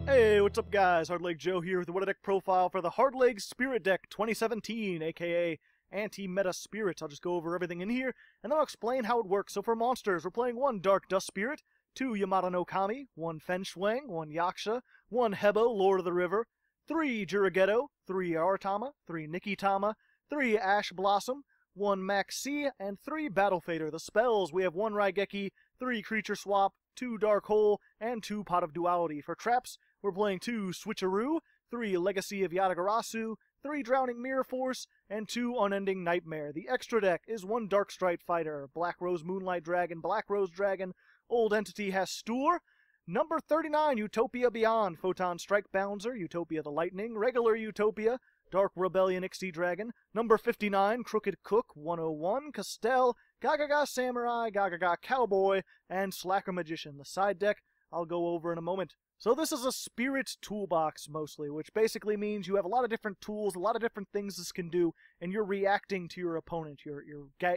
Hey, what's up guys? Hardleg Joe here with the What a Deck profile for the Hardleg Spirit deck 2017, aka Anti-Meta Spirit. I'll just go over everything in here, and then I'll explain how it works. So for monsters, we're playing 1 Dark Dust Spirit, 2 Yamada no Kami, 1 Fenshuang, 1 Yaksha, 1 Hebo, Lord of the River, 3 Jurigedo, 3 Aratama, 3 Nikitama, 3 Ash Blossom, 1 Maxi, and 3 Battle Fader. The spells, we have 1 Raigeki, 3 Creature Swap, 2 Dark Hole, and 2 Pot of Duality. For traps, we're playing 2 Switcheroo, 3 Legacy of Yatagarasu, 3 Drowning Mirror Force, and 2 Unending Nightmare. The extra deck is 1 Dark Stripe Fighter, Black Rose Moonlight Dragon, Black Rose Dragon, Old Entity has Stewart, number 39 Utopia Beyond, Photon Strike Bouncer, Utopia the Lightning, Regular Utopia, Dark Rebellion Ixie Dragon, number 59 Crooked Cook, 101 Castell, Gagaga Samurai, Gagaga Cowboy, and Slacker Magician. The side deck I'll go over in a moment. So this is a Spirit toolbox mostly, which basically means you have a lot of different tools, a lot of different things this can do, and you're reacting to your opponent. You're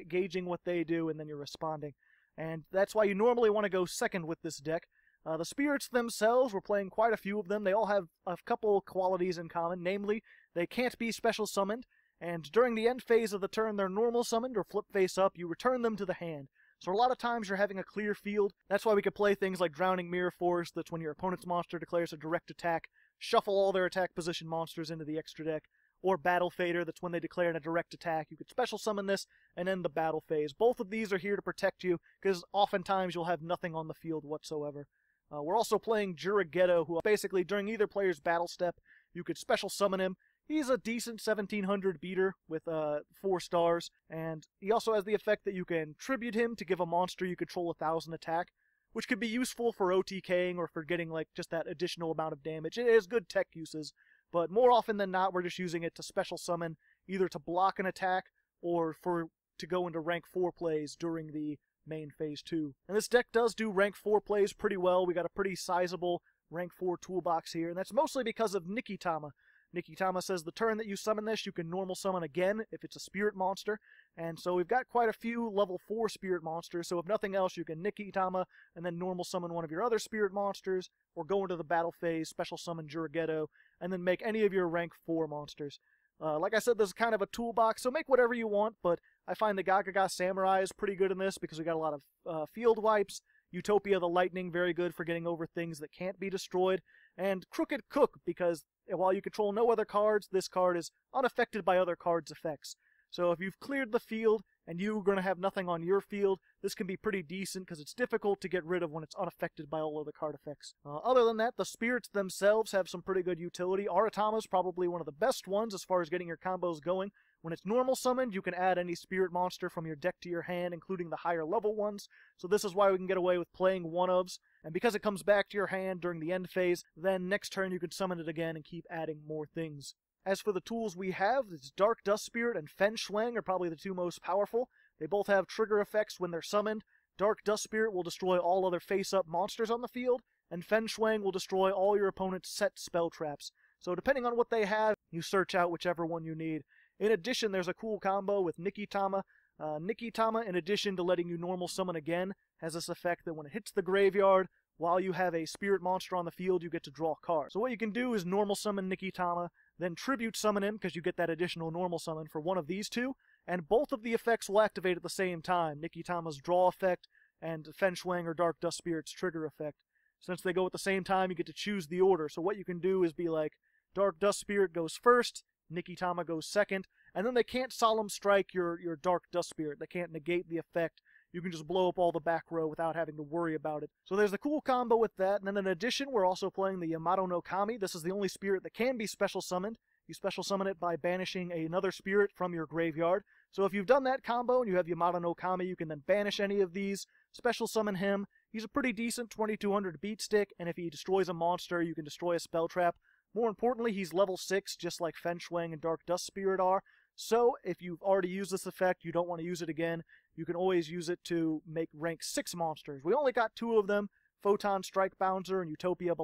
gauging what they do, and then you're responding. And that's why you normally want to go second with this deck. The Spirits themselves, we're playing quite a few of them. They all have a couple qualities in common, namely, they can't be special summoned, and during the end phase of the turn they're normal summoned or flip face up, you return them to the hand. So a lot of times you're having a clear field. That's why we could play things like Drowning Mirror Force, that's when your opponent's monster declares a direct attack, shuffle all their attack position monsters into the extra deck, or Battle Fader, that's when they declare a direct attack. You could special summon this and end the battle phase. Both of these are here to protect you, because oftentimes you'll have nothing on the field whatsoever. We're also playing Jurigedo, who basically during either player's battle step, you could special summon him. He's a decent 1700 beater with 4 stars, and he also has the effect that you can tribute him to give a monster you control 1000 attack, which could be useful for OTKing or for getting like just that additional amount of damage. It has good tech uses, but more often than not we're just using it to special summon, either to block an attack or to go into rank 4 plays during the main phase 2. And this deck does do rank 4 plays pretty well. We got a pretty sizable rank 4 toolbox here, and that's mostly because of Nikitama. Nikitama says the turn that you summon this, you can normal summon again if it's a spirit monster. And so we've got quite a few level 4 spirit monsters, so if nothing else, you can Nikitama and then normal summon one of your other spirit monsters, or go into the battle phase, special summon Jurigedo, and then make any of your rank 4 monsters. Like I said, this is kind of a toolbox, so make whatever you want, but I find the Gagaga Samurai is pretty good in this because we got a lot of field wipes. Utopia the Lightning, very good for getting over things that can't be destroyed. And Crooked Cook, because while you control no other cards, this card is unaffected by other cards' effects. So if you've cleared the field and you're going to have nothing on your field, this can be pretty decent because it's difficult to get rid of when it's unaffected by all other card effects. Other than that, the Spirits themselves have some pretty good utility. Aratama's probably one of the best ones as far as getting your combos going. When it's normal summoned, you can add any spirit monster from your deck to your hand, including the higher level ones. So this is why we can get away with playing one-ofs. And because it comes back to your hand during the end phase, then next turn you can summon it again and keep adding more things. As for the tools we have, it's Dark Dust Spirit and Fenshuang are probably the 2 most powerful. They both have trigger effects when they're summoned. Dark Dust Spirit will destroy all other face-up monsters on the field, and Fenshuang will destroy all your opponent's set spell traps. So depending on what they have, you search out whichever one you need. In addition, there's a cool combo with Nikitama. Nikitama, in addition to letting you normal summon again, has this effect that when it hits the graveyard, while you have a spirit monster on the field, you get to draw a card. So what you can do is normal summon Nikitama, then tribute summon him, because you get that additional normal summon for one of these 2, and both of the effects will activate at the same time, Nikitama's draw effect and Fenshuang or Dark Dust Spirit's trigger effect. Since they go at the same time, you get to choose the order. So what you can do is be like, Dark Dust Spirit goes first, Nikitama goes second, and then they can't Solemn Strike your Dark Dust Spirit. They can't negate the effect. You can just blow up all the back row without having to worry about it. So there's the cool combo with that, and then in addition, we're also playing the Yamada no Kami. This is the only spirit that can be special summoned. You special summon it by banishing another spirit from your graveyard. So if you've done that combo and you have Yamada no Kami, you can then banish any of these, special summon him. He's a pretty decent 2200 beat stick, and if he destroys a monster, you can destroy a spell trap. More importantly, he's level 6, just like Fenshuang and Dark Dust Spirit are. So, if you've already used this effect, you don't want to use it again, you can always use it to make rank 6 monsters. We only got 2 of them, Photon Strike Bouncer and Utopia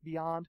Beyond.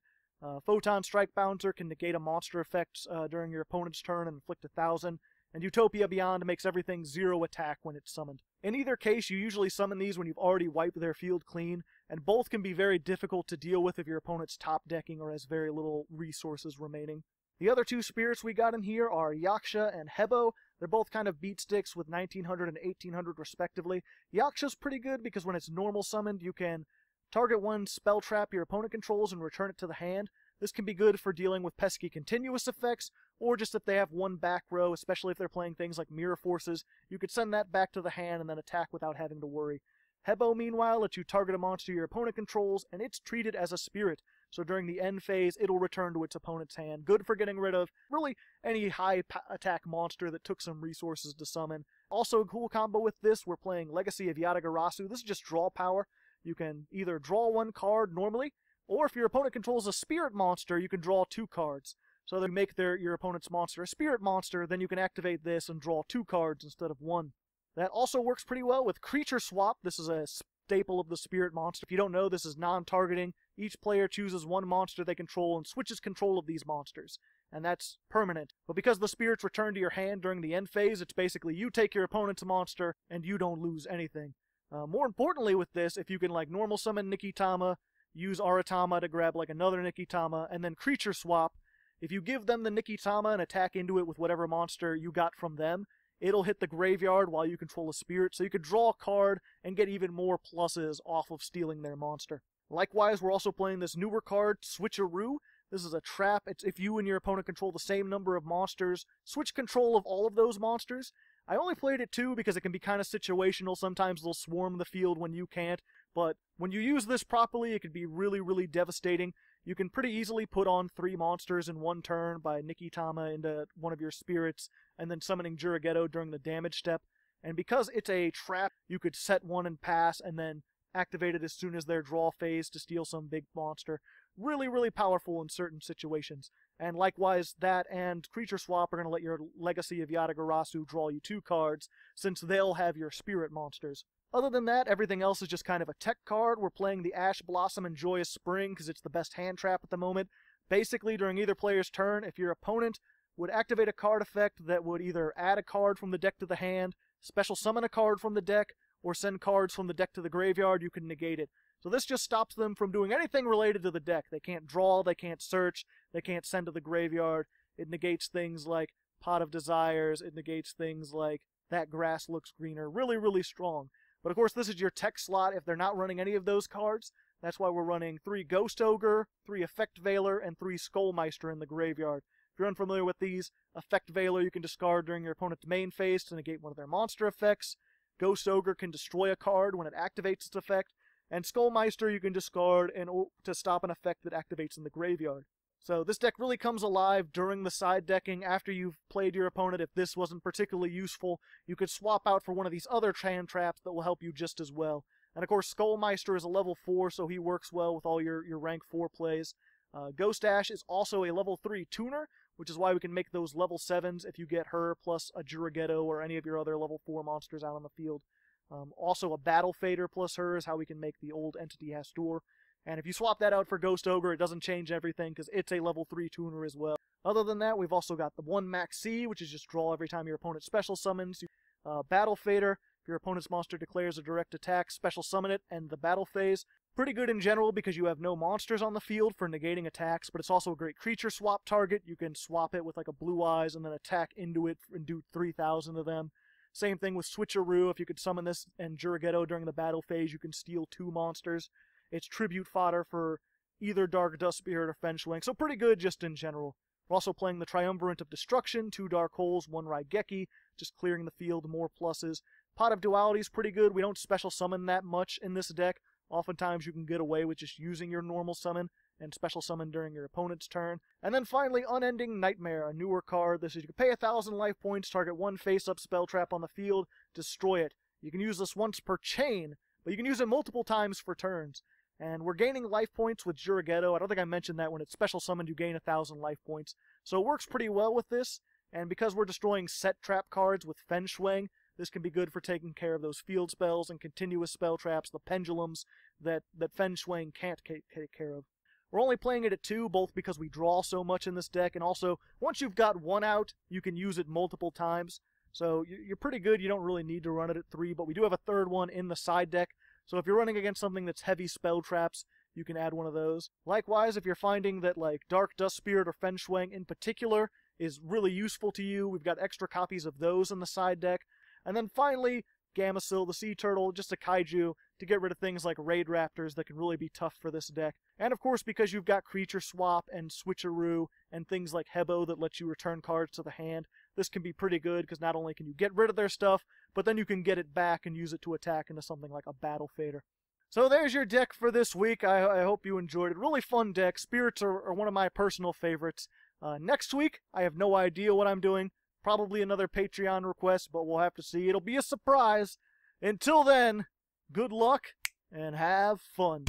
Photon Strike Bouncer can negate a monster effect during your opponent's turn and inflict 1000, and Utopia Beyond makes everything 0 attack when it's summoned. In either case, you usually summon these when you've already wiped their field clean, and both can be very difficult to deal with if your opponent's top decking or has very little resources remaining. The other two spirits we got in here are Yaksha and Hebo. They're both kind of beat sticks with 1900 and 1800 respectively. Yaksha's pretty good because when it's normal summoned, you can target one spell trap your opponent controls and return it to the hand. This can be good for dealing with pesky continuous effects, or just if they have one back row, especially if they're playing things like Mirror Forces, you could send that back to the hand and then attack without having to worry. Hebo, meanwhile, lets you target a monster your opponent controls, and it's treated as a spirit. So during the end phase, it'll return to its opponent's hand. Good for getting rid of, really, any high attack monster that took some resources to summon. Also a cool combo with this, we're playing Legacy of Yatagarasu. This is just draw power. You can either draw one card normally, or if your opponent controls a spirit monster, you can draw 2 cards. So they make your opponent's monster a spirit monster, then you can activate this and draw 2 cards instead of 1. That also works pretty well with Creature Swap. This is a staple of the spirit monster. If you don't know, this is non-targeting. Each player chooses one monster they control and switches control of these monsters, and that's permanent. But because the spirits return to your hand during the end phase, it's basically you take your opponent's monster and you don't lose anything. More importantly with this, if you can like normal summon Nikitama, use Aratama to grab like another Nikitama, and then Creature Swap, if you give them the Nikitama and attack into it with whatever monster you got from them, it'll hit the graveyard while you control a spirit, so you could draw a card and get even more pluses off of stealing their monster. Likewise, we're also playing this newer card, Switcheroo. This is a trap. It's if you and your opponent control the same number of monsters, switch control of all of those monsters. I only played it 2 because it can be kind of situational. Sometimes they'll swarm the field when you can't, but when you use this properly, it can be really, really devastating. You can pretty easily put on 3 monsters in one turn by Nikitama into one of your spirits, and then summoning Jurigetto during the damage step. And because it's a trap, you could set one and pass, and then activate it as soon as their draw phase to steal some big monster. Really, really powerful in certain situations. And likewise, that and Creature Swap are going to let your Legacy of Yatagarasu draw you 2 cards, since they'll have your spirit monsters. Other than that, everything else is just kind of a tech card. We're playing the Ash Blossom and Joyous Spring because it's the best hand trap at the moment. Basically, during either player's turn, if your opponent would activate a card effect that would either add a card from the deck to the hand, special summon a card from the deck, or send cards from the deck to the graveyard, you can negate it. So this just stops them from doing anything related to the deck. They can't draw, they can't search, they can't send to the graveyard. It negates things like Pot of Desires, it negates things like That Grass Looks Greener. Really, really strong. But of course, this is your tech slot if they're not running any of those cards. That's why we're running 3 Ghost Ogre, 3 Effect Veiler, and 3 Skullmeister in the graveyard. If you're unfamiliar with these, Effect Veiler you can discard during your opponent's main phase to negate one of their monster effects. Ghost Ogre can destroy a card when it activates its effect. And Skullmeister you can discard to stop an effect that activates in the graveyard. So this deck really comes alive during the side decking. After you've played your opponent, if this wasn't particularly useful, you could swap out for one of these other hand traps that will help you just as well. And of course, Skullmeister is a level 4, so he works well with all your rank 4 plays. Ghost Ash is also a level 3 tuner, which is why we can make those level 7s if you get her plus a Jurigetto or any of your other level 4 monsters out on the field. Also a Battle Fader plus her is how we can make the old Entity Hastur. And if you swap that out for Ghost Ogre, it doesn't change everything because it's a level 3 tuner as well. Other than that, we've also got the 1 Max C, which is just draw every time your opponent special summons. Battle Fader, if your opponent's monster declares a direct attack, special summon it, and the battle phase. Pretty good in general because you have no monsters on the field for negating attacks, but it's also a great creature swap target. You can swap it with like a Blue Eyes and then attack into it and do 3,000 of them. Same thing with Switcheroo. If you could summon this and Jurigetto during the battle phase, you can steal 2 monsters. It's tribute fodder for either Dark Dust Spirit or Fenshuang, so pretty good just in general. We're also playing the Triumvirate of Destruction, 2 Dark Holes, 1 Raigeki, just clearing the field, more pluses. Pot of Duality is pretty good. We don't special summon that much in this deck. Oftentimes you can get away with just using your normal summon and special summon during your opponent's turn. And then finally, Unending Nightmare, a newer card. This is you can pay 1,000 life points, target 1 face-up spell trap on the field, destroy it. You can use this once per chain, but you can use it multiple times for turns. And we're gaining life points with Jurigetto. I don't think I mentioned that when it's special summoned, you gain 1,000 life points. So it works pretty well with this. And because we're destroying set trap cards with Fenshuang, this can be good for taking care of those field spells and continuous spell traps, the pendulums that Fenshuang can't take care of. We're only playing it at 2, both because we draw so much in this deck, and also, once you've got 1 out, you can use it multiple times. So you're pretty good. You don't really need to run it at 3, but we do have a third one in the side deck. So if you're running against something that's heavy spell traps, you can add one of those. Likewise, if you're finding that like Dark Dust Spirit or Fenshuang in particular is really useful to you, we've got extra copies of those in the side deck. And then finally, Gamecill, the Sea Turtle, just a kaiju to get rid of things like Raid Raptors that can really be tough for this deck. And of course, because you've got Creature Swap and Switcheroo and things like Hebo that let you return cards to the hand, this can be pretty good because not only can you get rid of their stuff, but then you can get it back and use it to attack into something like a Battle Fader. So there's your deck for this week. I hope you enjoyed it. Really fun deck. Spirits are one of my personal favorites. Next week, I have no idea what I'm doing. Probably another Patreon request, but we'll have to see. It'll be a surprise. Until then, good luck and have fun.